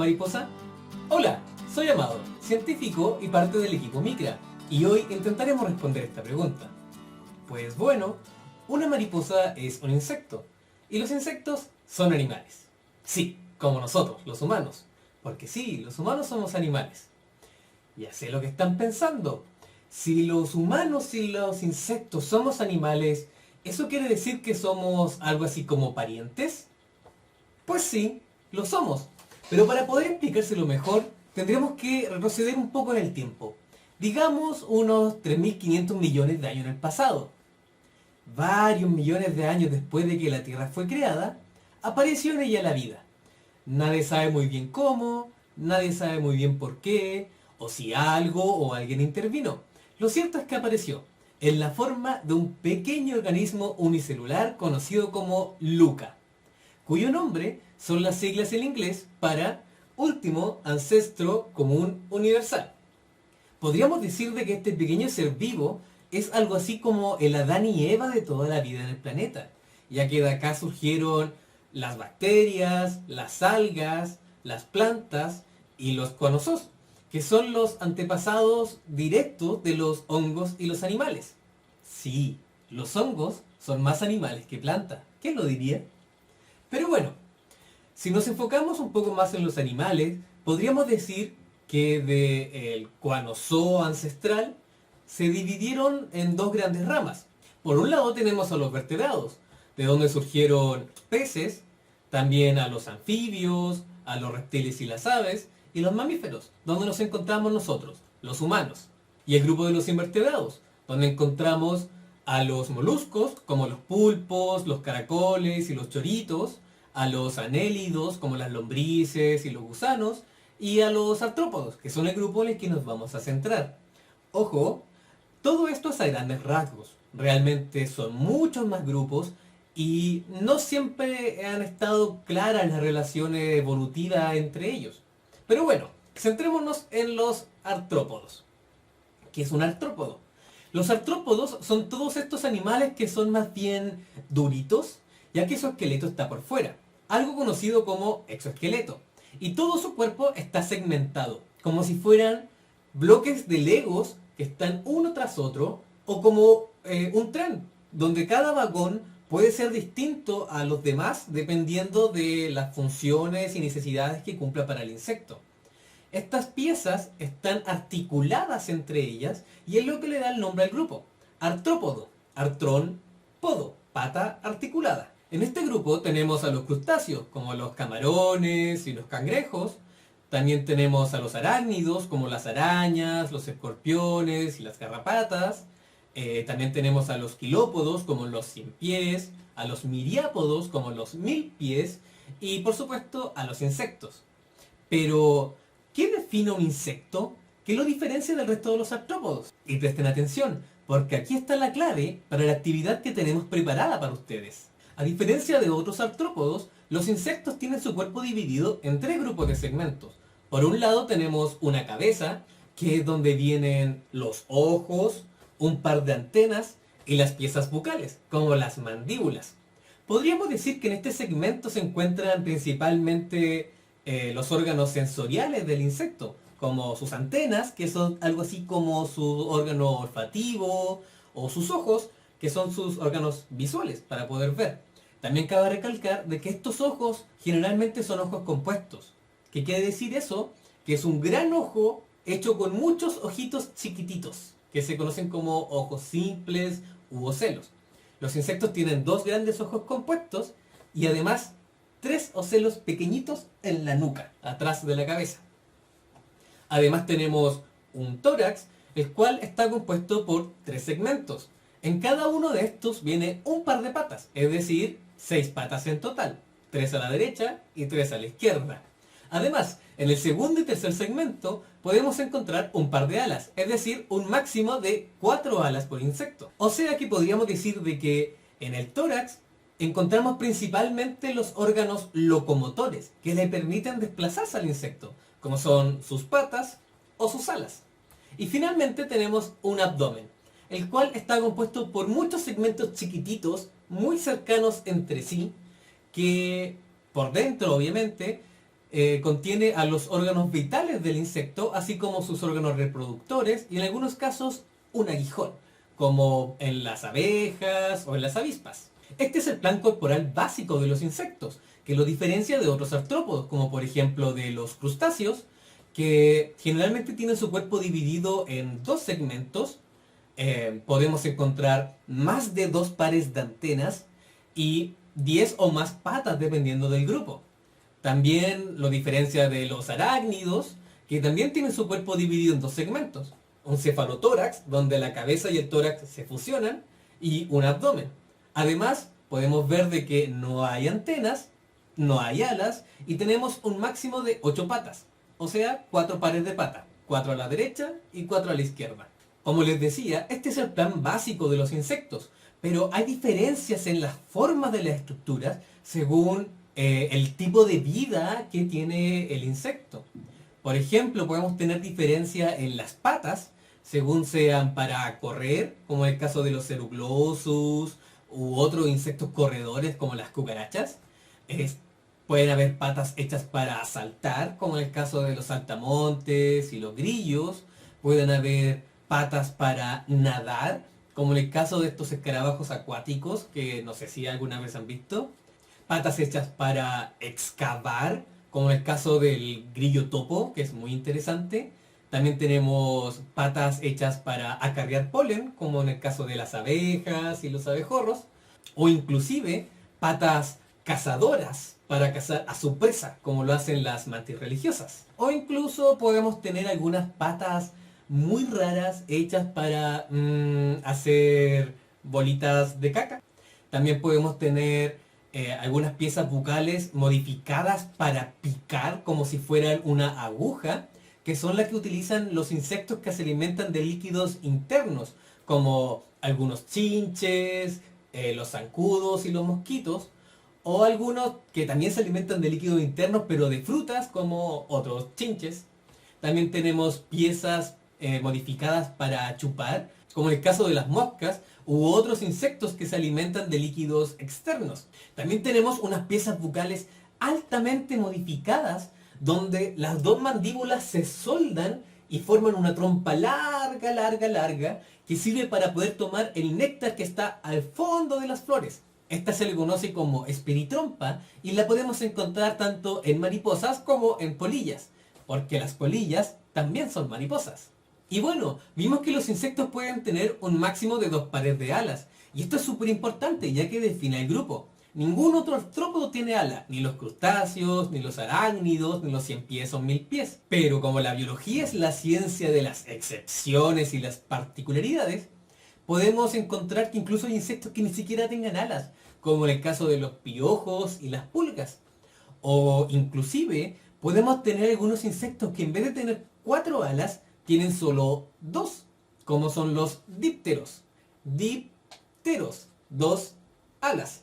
mariposa? Hola, soy Amado, científico y parte del equipo Micra, y hoy intentaremos responder esta pregunta. Pues bueno, una mariposa es un insecto, y los insectos son animales. Sí, como nosotros, los humanos, porque sí, los humanos somos animales. Ya sé lo que están pensando. Si los humanos y los insectos somos animales, ¿eso quiere decir que somos algo así como parientes? Pues sí, lo somos. Pero para poder explicárselo mejor, tendremos que retroceder un poco en el tiempo. Digamos unos 3.500 millones de años en el pasado. Varios millones de años después de que la Tierra fue creada, apareció en ella la vida. Nadie sabe muy bien cómo, nadie sabe muy bien por qué, o si algo o alguien intervino. Lo cierto es que apareció, en la forma de un pequeño organismo unicelular conocido como LUCA, cuyo nombre son las siglas en inglés para Último Ancestro Común Universal. Podríamos decir de que este pequeño ser vivo es algo así como el Adán y Eva de toda la vida en el planeta, ya que de acá surgieron las bacterias, las algas, las plantas y los conozoos, que son los antepasados directos de los hongos y los animales. Sí, los hongos son más animales que plantas. ¿Quién lo diría? Pero bueno, si nos enfocamos un poco más en los animales, podríamos decir que del Cuanozoo ancestral se dividieron en dos grandes ramas. Por un lado tenemos a los vertebrados, de donde surgieron peces, también a los anfibios, a los reptiles y las aves, y los mamíferos, donde nos encontramos nosotros, los humanos. Y el grupo de los invertebrados, donde encontramos a los moluscos, como los pulpos, los caracoles y los choritos, a los anélidos, como las lombrices y los gusanos, y a los artrópodos, que son el grupo en el que nos vamos a centrar. Ojo, todo esto es a grandes rasgos. Realmente son muchos más grupos y no siempre han estado claras las relaciones evolutivas entre ellos. Pero bueno, centrémonos en los artrópodos. ¿Qué es un artrópodo? Los artrópodos son todos estos animales que son más bien duritos, ya que su esqueleto está por fuera, algo conocido como exoesqueleto. Y todo su cuerpo está segmentado, como si fueran bloques de legos que están uno tras otro, o como un tren, donde cada vagón puede ser distinto a los demás dependiendo de las funciones y necesidades que cumpla para el insecto. Estas piezas están articuladas entre ellas y es lo que le da el nombre al grupo. Artrópodo, artrón, podo, pata articulada. En este grupo tenemos a los crustáceos, como los camarones y los cangrejos. También tenemos a los arácnidos, como las arañas, los escorpiones y las garrapatas. También tenemos a los quilópodos, como los ciempiés, a los miriápodos, como los milpies, y por supuesto a los insectos. Pero, ¿qué define un insecto? ¿Qué lo diferencia del resto de los artrópodos? Y presten atención, porque aquí está la clave para la actividad que tenemos preparada para ustedes. A diferencia de otros artrópodos, los insectos tienen su cuerpo dividido en tres grupos de segmentos. Por un lado tenemos una cabeza, que es donde vienen los ojos, un par de antenas y las piezas bucales, como las mandíbulas. Podríamos decir que en este segmento se encuentran principalmente los órganos sensoriales del insecto, como sus antenas, que son algo así como su órgano olfativo, o sus ojos, que son sus órganos visuales para poder ver. También cabe recalcar de que estos ojos generalmente son ojos compuestos. ¿Qué quiere decir eso? Que es un gran ojo hecho con muchos ojitos chiquititos, que se conocen como ojos simples u ocelos. Los insectos tienen dos grandes ojos compuestos y además tres ocelos pequeñitos en la nuca, atrás de la cabeza. Además tenemos un tórax, el cual está compuesto por tres segmentos. En cada uno de estos viene un par de patas, es decir, 6 patas en total, 3 a la derecha y 3 a la izquierda. Además, en el segundo y tercer segmento podemos encontrar un par de alas, es decir, un máximo de 4 alas por insecto. O sea que podríamos decir de que en el tórax encontramos principalmente los órganos locomotores que le permiten desplazarse al insecto, como son sus patas o sus alas. Y finalmente tenemos un abdomen, el cual está compuesto por muchos segmentos chiquititos, muy cercanos entre sí, que por dentro obviamente contiene a los órganos vitales del insecto, así como sus órganos reproductores y en algunos casos un aguijón, como en las abejas o en las avispas. Este es el plan corporal básico de los insectos, que lo diferencia de otros artrópodos, como por ejemplo de los crustáceos, que generalmente tienen su cuerpo dividido en dos segmentos. Podemos encontrar más de 2 pares de antenas y 10 o más patas dependiendo del grupo. También lo diferencia de los arácnidos, que también tienen su cuerpo dividido en dos segmentos. Un cefalotórax, donde la cabeza y el tórax se fusionan, y un abdomen. Además, podemos ver de que no hay antenas, no hay alas, y tenemos un máximo de 8 patas. O sea, 4 pares de pata. 4 a la derecha y 4 a la izquierda. Como les decía, este es el plan básico de los insectos, pero hay diferencias en las formas de las estructuras según el tipo de vida que tiene el insecto. Por ejemplo, podemos tener diferencia en las patas, según sean para correr, como el caso de los Ceruglossus, u otros insectos corredores como las cucarachas. Pueden haber patas hechas para saltar, como en el caso de los saltamontes y los grillos. Pueden haber patas para nadar, como en el caso de estos escarabajos acuáticos, que no sé si alguna vez han visto. Patas hechas para excavar, como en el caso del grillo topo, que es muy interesante. También tenemos patas hechas para acarrear polen, como en el caso de las abejas y los abejorros. O inclusive patas cazadoras para cazar a su presa, como lo hacen las mantis religiosas. O incluso podemos tener algunas patas muy raras hechas para hacer bolitas de caca. También podemos tener algunas piezas bucales modificadas para picar como si fueran una aguja, que son las que utilizan los insectos que se alimentan de líquidos internos, como algunos chinches, los zancudos y los mosquitos, o algunos que también se alimentan de líquidos internos pero de frutas, como otros chinches. También tenemos piezas modificadas para chupar, como en el caso de las moscas u otros insectos que se alimentan de líquidos externos. También tenemos unas piezas bucales altamente modificadas donde las dos mandíbulas se soldan y forman una trompa larga, larga, larga, que sirve para poder tomar el néctar que está al fondo de las flores. Esta se le conoce como espiritrompa y la podemos encontrar tanto en mariposas como en polillas, porque las polillas también son mariposas. Y bueno, vimos que los insectos pueden tener un máximo de 2 pares de alas, y esto es súper importante ya que define el grupo. Ningún otro artrópodo tiene alas, ni los crustáceos, ni los arácnidos, ni los 100 pies o 1000 pies. Pero como la biología es la ciencia de las excepciones y las particularidades, podemos encontrar que incluso hay insectos que ni siquiera tengan alas, como en el caso de los piojos y las pulgas. O inclusive podemos tener algunos insectos que en vez de tener 4 alas, tienen solo 2, como son los dípteros. Dípteros, 2 alas.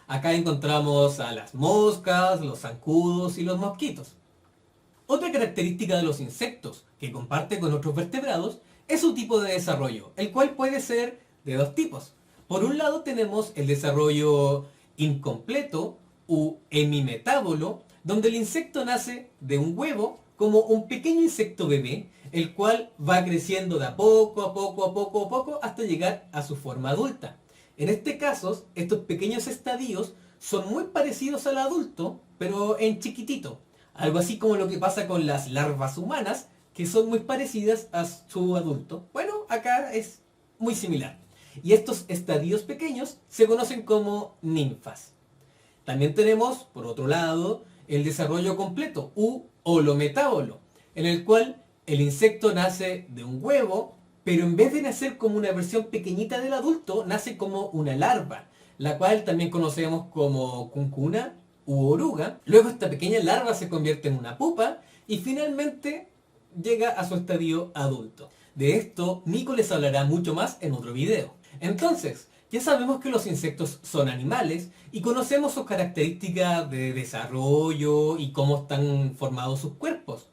Acá encontramos a las moscas, los zancudos y los mosquitos. Otra característica de los insectos que comparte con otros vertebrados es su tipo de desarrollo, el cual puede ser de 2 tipos. Por un lado tenemos el desarrollo incompleto u hemimetábolo, donde el insecto nace de un huevo como un pequeño insecto bebé, el cual va creciendo de a poco, a poco, a poco, a poco, hasta llegar a su forma adulta. En este caso, estos pequeños estadios son muy parecidos al adulto, pero en chiquitito. Algo así como lo que pasa con las larvas humanas, que son muy parecidas a su adulto. Bueno, acá es muy similar. Y estos estadios pequeños se conocen como ninfas. También tenemos, por otro lado, el desarrollo completo, u holometábolo, en el cual el insecto nace de un huevo, pero en vez de nacer como una versión pequeñita del adulto, nace como una larva, la cual también conocemos como cuncuna u oruga. Luego esta pequeña larva se convierte en una pupa y finalmente llega a su estadio adulto. De esto Nico les hablará mucho más en otro video. Entonces, ya sabemos que los insectos son animales y conocemos sus características de desarrollo y cómo están formados sus cuerpos.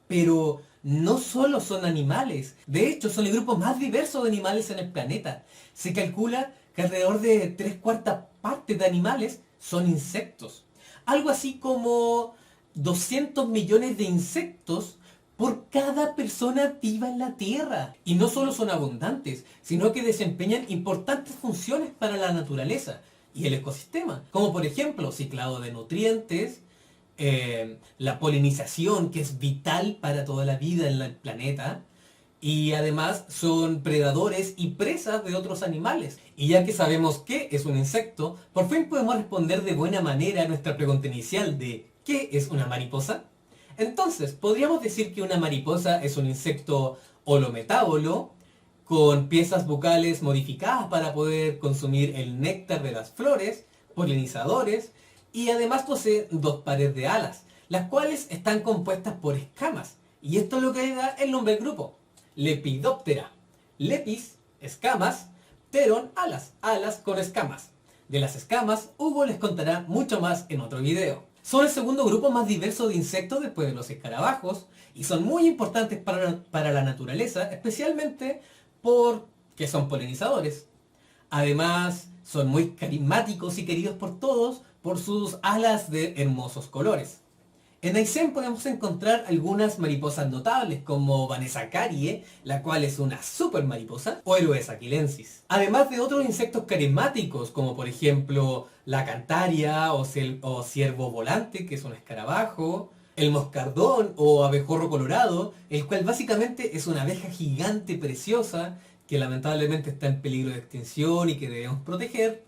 Pero no solo son animales, de hecho son el grupo más diverso de animales en el planeta. Se calcula que alrededor de 3/4 partes de animales son insectos. Algo así como 200 millones de insectos por cada persona viva en la Tierra. Y no solo son abundantes, sino que desempeñan importantes funciones para la naturaleza y el ecosistema, como por ejemplo ciclado de nutrientes, la polinización, que es vital para toda la vida en el planeta, y además son predadores y presas de otros animales. Y ya que sabemos qué es un insecto, por fin podemos responder de buena manera a nuestra pregunta inicial de ¿qué es una mariposa? Entonces, podríamos decir que una mariposa es un insecto holometábolo, con piezas bucales modificadas para poder consumir el néctar de las flores, polinizadores, y además posee dos pares de alas, las cuales están compuestas por escamas, y esto es lo que le da el nombre al grupo. Lepidoptera. Lepis, escamas. Pteron, alas. Alas con escamas. De las escamas, Hugo les contará mucho más en otro video. Son el segundo grupo más diverso de insectos después de los escarabajos y son muy importantes para la naturaleza, especialmente porque son polinizadores. Además, son muy carismáticos y queridos por todos por sus alas de hermosos colores. En Aysén podemos encontrar algunas mariposas notables como Vanessa carie, la cual es una super mariposa, o Eroes aquilensis. Además de otros insectos carismáticos como por ejemplo la cantaria o ciervo volante, que es un escarabajo, el moscardón o abejorro colorado, el cual básicamente es una abeja gigante preciosa que lamentablemente está en peligro de extinción y que debemos proteger,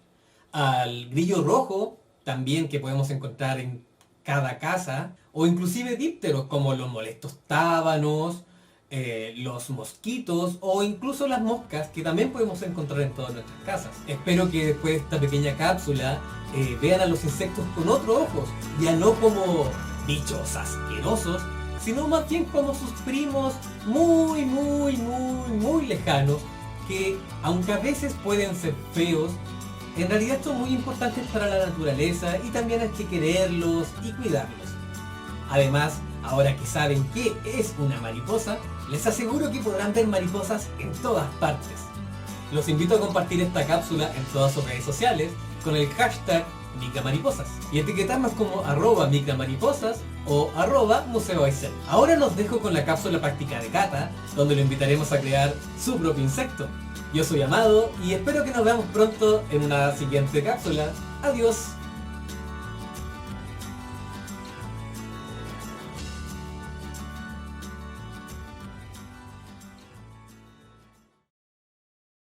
al grillo rojo, también que podemos encontrar en cada casa, o inclusive dípteros como los molestos tábanos, los mosquitos o incluso las moscas que también podemos encontrar en todas nuestras casas. Espero que después de esta pequeña cápsula vean a los insectos con otros ojos, ya no como bichos asquerosos, sino más bien como sus primos muy lejanos, que aunque a veces pueden ser feos, en realidad son muy importantes para la naturaleza y también hay que quererlos y cuidarlos. Además, ahora que saben qué es una mariposa, les aseguro que podrán ver mariposas en todas partes. Los invito a compartir esta cápsula en todas sus redes sociales con el hashtag #micramariposas y etiquetarnos como @micramariposas o @museoaysén. Ahora los dejo con la cápsula práctica de Cata, donde lo invitaremos a crear su propio insecto. Yo soy Amado y espero que nos veamos pronto en una siguiente cápsula. Adiós.